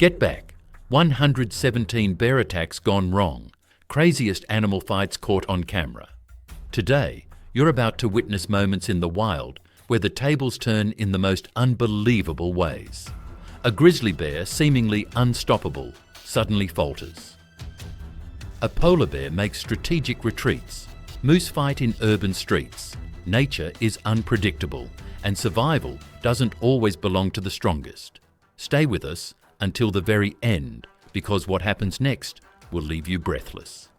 Get Back. 117 bear attacks gone wrong. Craziest animal fights caught on camera. Today, you're about to witness moments in the wild where the tables turn in the most unbelievable ways. A grizzly bear, seemingly unstoppable, suddenly falters. A polar bear makes strategic retreats. Moose fight in urban streets. Nature is unpredictable, and survival doesn't always belong to the strongest. Stay with us until the very end, because what happens next will leave you breathless.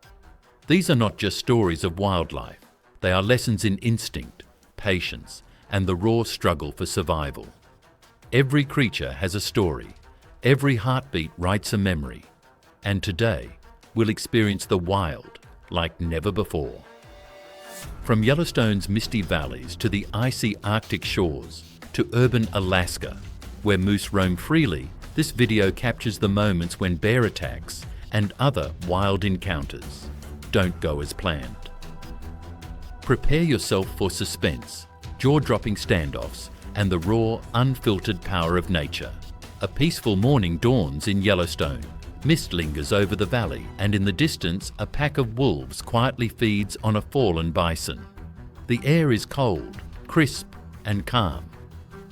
These are not just stories of wildlife. They are lessons in instinct, patience, and the raw struggle for survival. Every creature has a story. Every heartbeat writes a memory. And today, we'll experience the wild like never before. From Yellowstone's misty valleys to the icy Arctic shores to urban Alaska, where moose roam freely, this video captures the moments when bear attacks and other wild encounters don't go as planned. Prepare yourself for suspense, jaw-dropping standoffs, and the raw, unfiltered power of nature. A peaceful morning dawns in Yellowstone. Mist lingers over the valley, and in the distance, a pack of wolves quietly feeds on a fallen bison. The air is cold, crisp, and calm,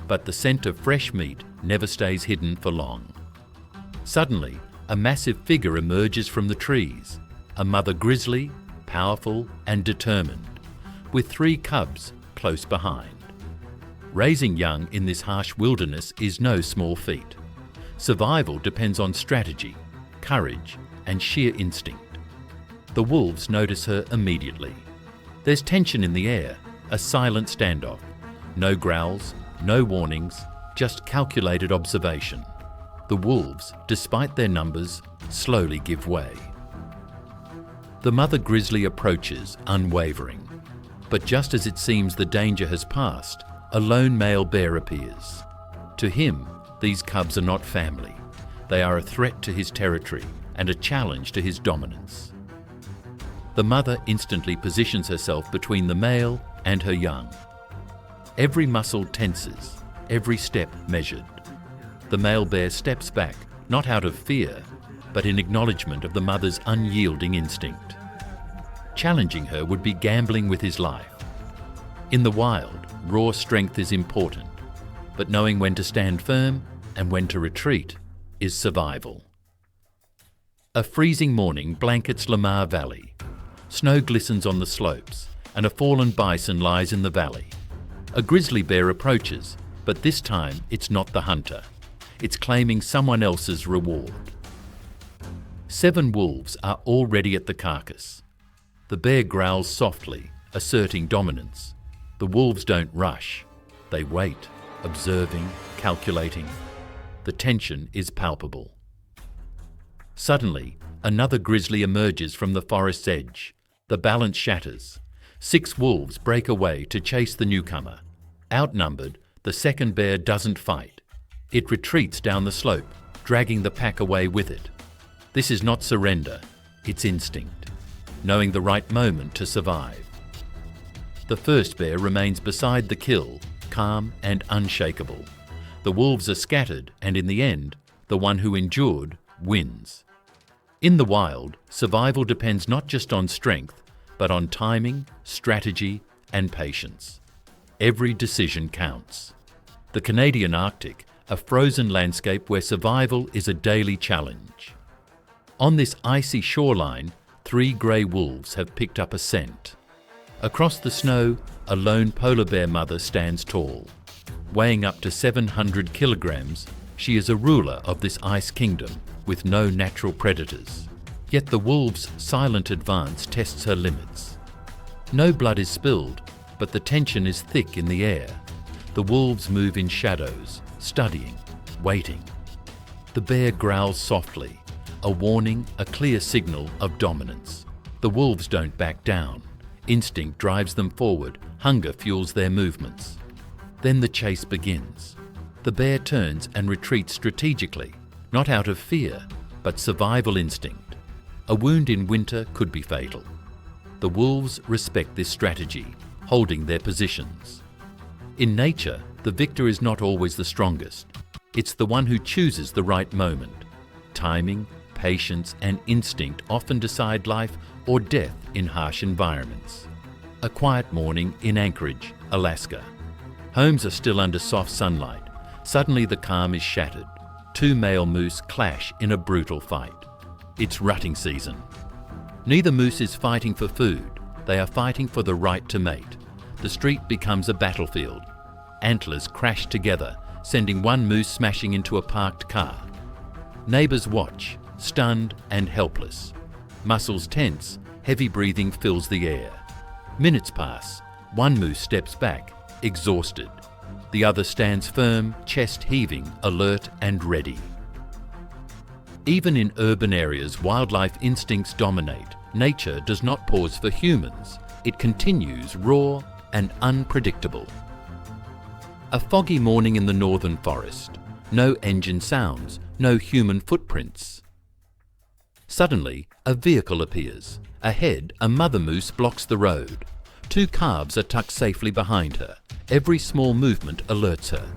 but the scent of fresh meat never stays hidden for long. Suddenly, a massive figure emerges from the trees, a mother grizzly, powerful and determined, with 3 cubs close behind. Raising young in this harsh wilderness is no small feat. Survival depends on strategy, courage, and sheer instinct. The wolves notice her immediately. There's tension in the air, a silent standoff. No growls, no warnings, just calculated observation. The wolves, despite their numbers, slowly give way. The mother grizzly approaches, unwavering. But just as it seems the danger has passed, a lone male bear appears. To him, these cubs are not family. They are a threat to his territory and a challenge to his dominance. The mother instantly positions herself between the male and her young. Every muscle tenses, every step measured. The male bear steps back, not out of fear, but in acknowledgement of the mother's unyielding instinct. Challenging her would be gambling with his life. In the wild, raw strength is important, but knowing when to stand firm and when to retreat is survival. A freezing morning blankets Lamar Valley. Snow glistens on the slopes, and a fallen bison lies in the valley. A grizzly bear approaches, but this time it's not the hunter. It's claiming someone else's reward. 7 wolves are already at the carcass. The bear growls softly, asserting dominance. The wolves don't rush. They wait, observing, calculating. The tension is palpable. Suddenly, another grizzly emerges from the forest's edge. The balance shatters. 6 wolves break away to chase the newcomer. Outnumbered, the second bear doesn't fight. It retreats down the slope, dragging the pack away with it. This is not surrender, it's instinct, knowing the right moment to survive. The first bear remains beside the kill, calm and unshakable. The wolves are scattered, and in the end, the one who endured wins. In the wild, survival depends not just on strength, but on timing, strategy, and patience. Every decision counts. The Canadian Arctic, a frozen landscape where survival is a daily challenge. On this icy shoreline, 3 grey wolves have picked up a scent. Across the snow, a lone polar bear mother stands tall. Weighing up to 700 kilograms, she is a ruler of this ice kingdom with no natural predators. Yet the wolves' silent advance tests her limits. No blood is spilled, but the tension is thick in the air. The wolves move in shadows, studying, waiting. The bear growls softly, a warning, a clear signal of dominance. The wolves don't back down. Instinct drives them forward, hunger fuels their movements. Then the chase begins. The bear turns and retreats strategically, not out of fear, but survival instinct. A wound in winter could be fatal. The wolves respect this strategy, holding their positions. In nature, the victor is not always the strongest. It's the one who chooses the right moment, Timing, patience, and instinct often decide life or death in harsh environments. A quiet morning in Anchorage, Alaska. Homes are still under soft sunlight. Suddenly the calm is shattered. Two male moose clash in a brutal fight. It's rutting season. Neither moose is fighting for food. They are fighting for the right to mate. The street becomes a battlefield. Antlers crash together, sending one moose smashing into a parked car. Neighbours watch, stunned and helpless. Muscles tense, heavy breathing fills the air. Minutes pass. One moose steps back, exhausted. The other stands firm, chest heaving, alert and ready. Even in urban areas, wildlife instincts dominate. Nature does not pause for humans. It continues raw and unpredictable. A foggy morning in the northern forest. No engine sounds, no human footprints. Suddenly, a vehicle appears. Ahead, a mother moose blocks the road. Two calves are tucked safely behind her. Every small movement alerts her.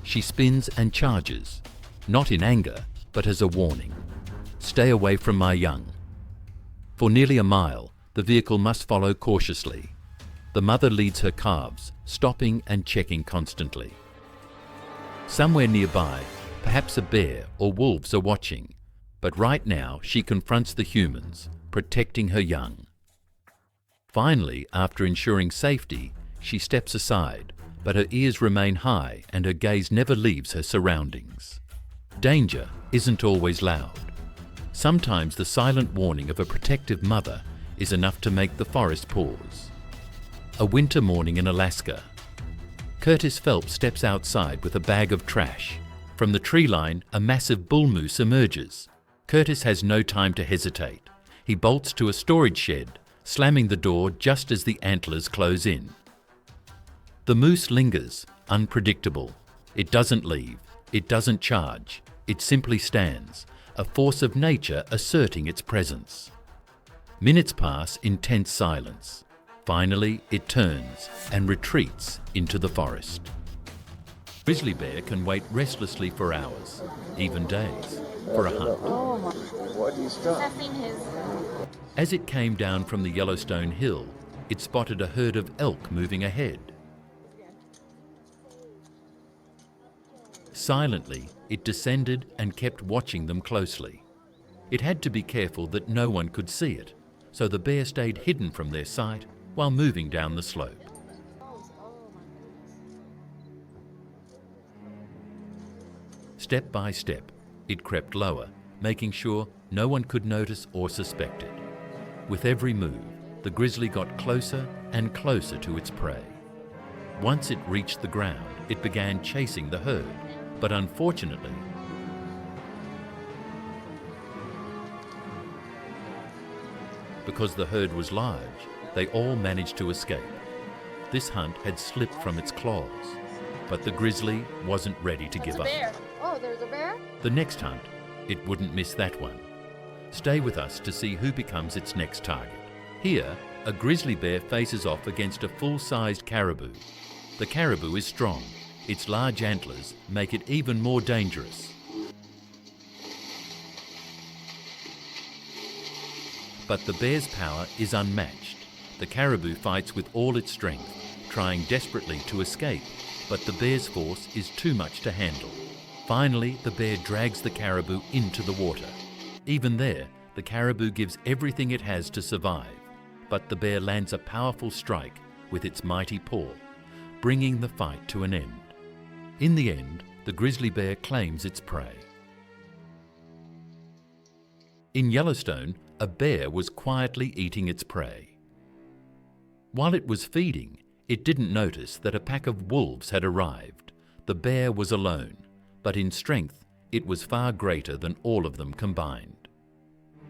She spins and charges, not in anger, but as a warning. Stay away from my young. For nearly a mile, the vehicle must follow cautiously. The mother leads her calves, stopping and checking constantly. Somewhere nearby, perhaps a bear or wolves are watching, but right now she confronts the humans, protecting her young. Finally, after ensuring safety, she steps aside, but her ears remain high and her gaze never leaves her surroundings. Danger isn't always loud. Sometimes the silent warning of a protective mother is enough to make the forest pause. A winter morning in Alaska. Curtis Phelps steps outside with a bag of trash. From the tree line, a massive bull moose emerges. Curtis has no time to hesitate. He bolts to a storage shed, slamming the door just as the antlers close in. The moose lingers, unpredictable. It doesn't leave. It doesn't charge. It simply stands, a force of nature asserting its presence. Minutes pass in tense silence. Finally, it turns and retreats into the forest. Grizzly bear can wait restlessly for hours, even days, for a hunt. What is that? As it came down from the Yellowstone Hill, it spotted a herd of elk moving ahead. Silently, it descended and kept watching them closely. It had to be careful that no one could see it, so the bear stayed hidden from their sight while moving down the slope. Step by step, it crept lower, making sure no one could notice or suspect it. With every move, the grizzly got closer and closer to its prey. Once it reached the ground, it began chasing the herd, but unfortunately, because the herd was large, they all managed to escape. This hunt had slipped from its claws, but the grizzly wasn't ready to give up. Oh, there's a bear? The next hunt, it wouldn't miss that one. Stay with us to see who becomes its next target. Here, a grizzly bear faces off against a full-sized caribou. The caribou is strong. Its large antlers make it even more dangerous. But the bear's power is unmatched. The caribou fights with all its strength, trying desperately to escape, but the bear's force is too much to handle. Finally, the bear drags the caribou into the water. Even there, the caribou gives everything it has to survive, but the bear lands a powerful strike with its mighty paw, bringing the fight to an end. In the end, the grizzly bear claims its prey. In Yellowstone, a bear was quietly eating its prey. While it was feeding, it didn't notice that a pack of wolves had arrived. The bear was alone, but in strength, it was far greater than all of them combined.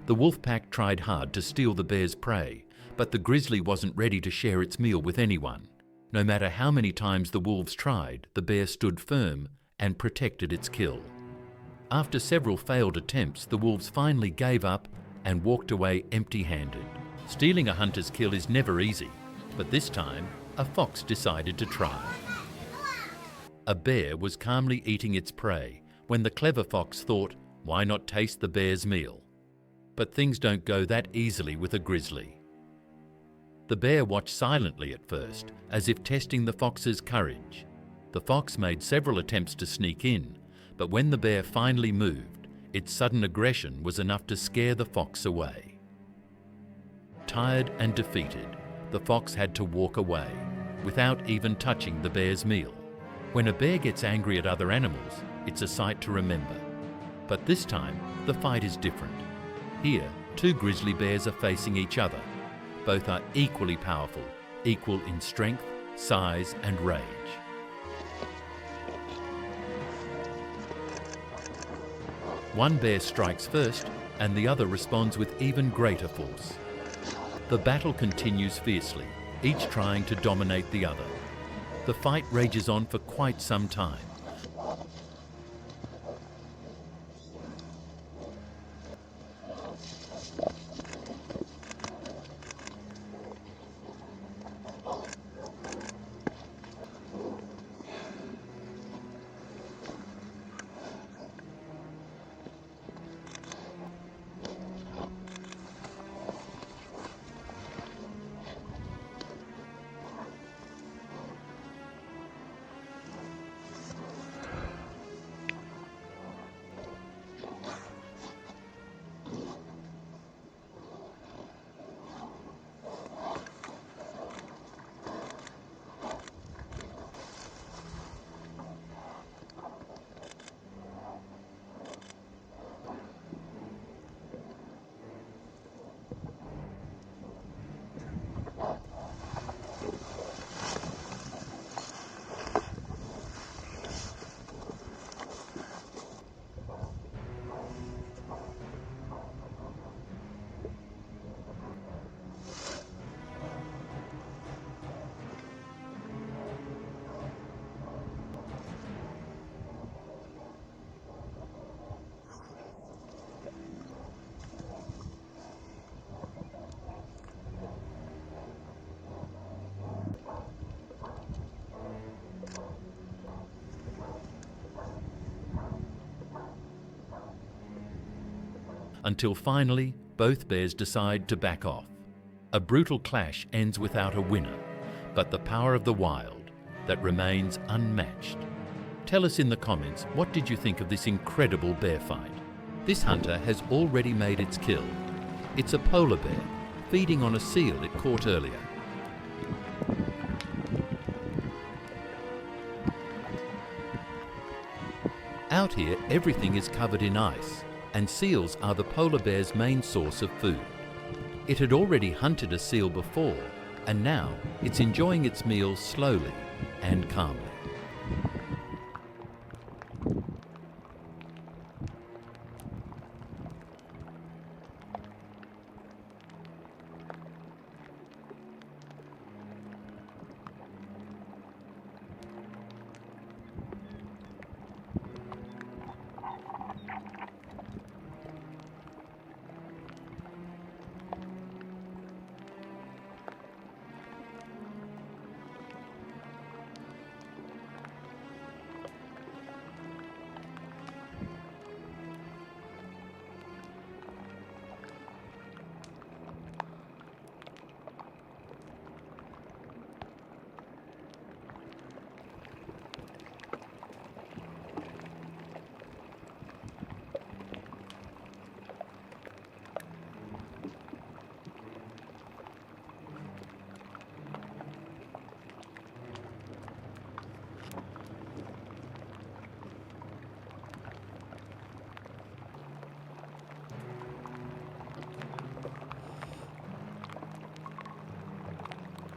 The wolf pack tried hard to steal the bear's prey, but the grizzly wasn't ready to share its meal with anyone. No matter how many times the wolves tried, the bear stood firm and protected its kill. After several failed attempts, the wolves finally gave up and walked away empty-handed. Stealing a hunter's kill is never easy, but this time, a fox decided to try. A bear was calmly eating its prey when the clever fox thought, Why not taste the bear's meal? But things don't go that easily with a grizzly. The bear watched silently at first, as if testing the fox's courage. The fox made several attempts to sneak in, but when the bear finally moved, its sudden aggression was enough to scare the fox away. Tired and defeated, the fox had to walk away, without even touching the bear's meal. When a bear gets angry at other animals, it's a sight to remember. But this time, the fight is different. Here, two grizzly bears are facing each other. Both are equally powerful, equal in strength, size, and rage. One bear strikes first, and the other responds with even greater force. The battle continues fiercely, each trying to dominate the other. The fight rages on for quite some time. Until finally, both bears decide to back off. A brutal clash ends without a winner, but the power of the wild that remains unmatched. Tell us in the comments, what did you think of this incredible bear fight? This hunter has already made its kill. It's a polar bear, feeding on a seal it caught earlier. Out here, everything is covered in ice, and seals are the polar bear's main source of food. It had already hunted a seal before, and now it's enjoying its meal slowly and calmly.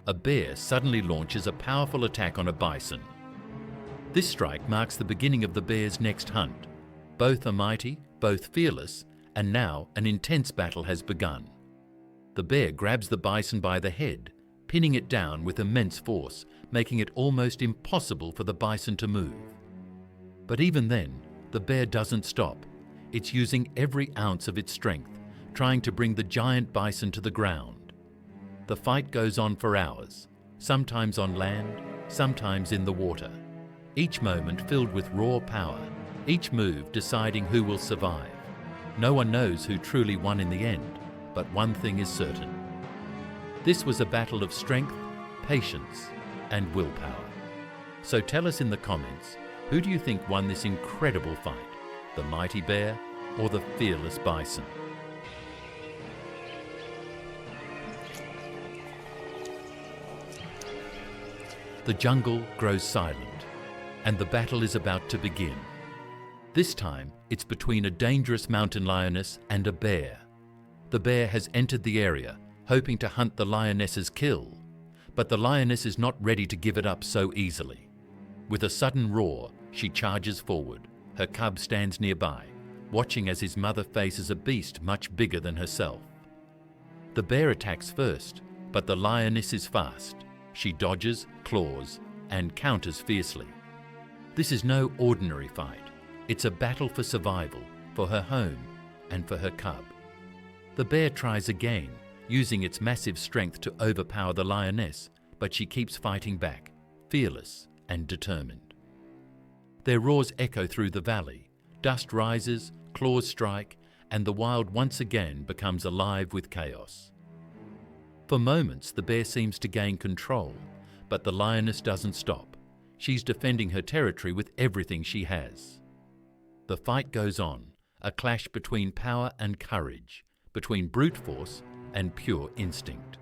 A bear suddenly launches a powerful attack on a bison. This strike marks the beginning of the bear's next hunt. Both are mighty, both fearless, and now an intense battle has begun. The bear grabs the bison by the head, pinning it down with immense force, making it almost impossible for the bison to move. But even then, the bear doesn't stop. It's using every ounce of its strength, trying to bring the giant bison to the ground. The fight goes on for hours, sometimes on land, sometimes in the water. Each moment filled with raw power, each move deciding who will survive. No one knows who truly won in the end, but one thing is certain. This was a battle of strength, patience, and willpower. So tell us in the comments, who do you think won this incredible fight? The mighty bear or the fearless bison? The jungle grows silent, and the battle is about to begin. This time, it's between a dangerous mountain lioness and a bear. The bear has entered the area, hoping to hunt the lioness's kill, but the lioness is not ready to give it up so easily. With a sudden roar, she charges forward. Her cub stands nearby, watching as his mother faces a beast much bigger than herself. The bear attacks first, but the lioness is fast. She dodges, claws, and counters fiercely. This is no ordinary fight. It's a battle for survival, for her home, and for her cub. The bear tries again, using its massive strength to overpower the lioness, but she keeps fighting back, fearless and determined. Their roars echo through the valley. Dust rises, claws strike, and the wild once again becomes alive with chaos. For moments, the bear seems to gain control, but the lioness doesn't stop. She's defending her territory with everything she has. The fight goes on, a clash between power and courage, between brute force and pure instinct.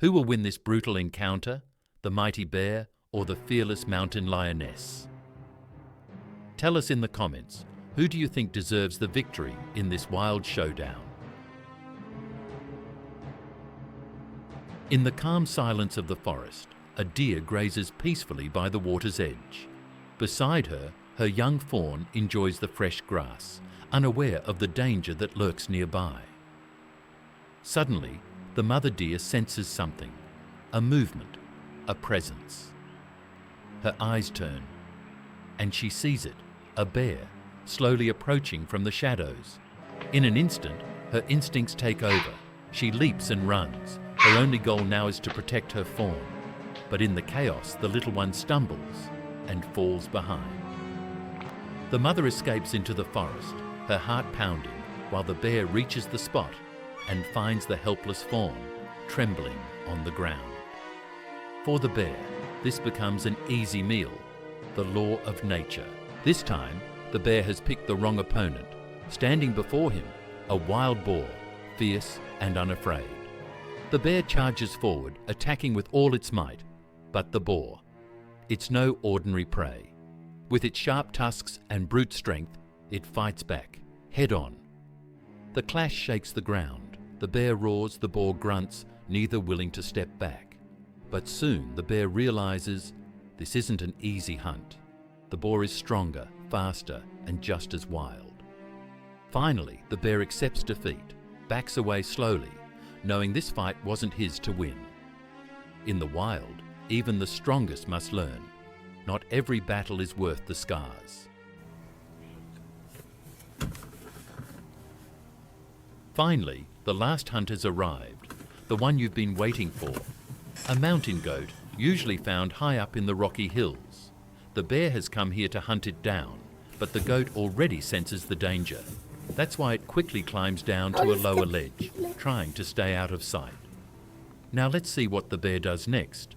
Who will win this brutal encounter, the mighty bear or the fearless mountain lioness? Tell us in the comments, who do you think deserves the victory in this wild showdown? In the calm silence of the forest, a deer grazes peacefully by the water's edge. Beside her, her young fawn enjoys the fresh grass, unaware of the danger that lurks nearby. Suddenly, the mother deer senses something, a movement, a presence. Her eyes turn, and she sees it, a bear, slowly approaching from the shadows. In an instant, her instincts take over. She leaps and runs. Her only goal now is to protect her fawn. But in the chaos, the little one stumbles and falls behind. The mother escapes into the forest, her heart pounding, while the bear reaches the spot and finds the helpless fawn, trembling on the ground. For the bear, this becomes an easy meal, the law of nature. This time, the bear has picked the wrong opponent. Standing before him, a wild boar, fierce and unafraid. The bear charges forward, attacking with all its might, but the boar. It's no ordinary prey. With its sharp tusks and brute strength, it fights back, head on. The clash shakes the ground. The bear roars, the boar grunts, neither willing to step back. But soon the bear realizes this isn't an easy hunt. The boar is stronger, faster, and just as wild. Finally, the bear accepts defeat, backs away slowly, knowing this fight wasn't his to win. In the wild, even the strongest must learn. Not every battle is worth the scars. Finally, the last hunt has arrived, the one you've been waiting for. A mountain goat, usually found high up in the rocky hills. The bear has come here to hunt it down, but the goat already senses the danger. That's why it quickly climbs down to a lower ledge, trying to stay out of sight. Now let's see what the bear does next.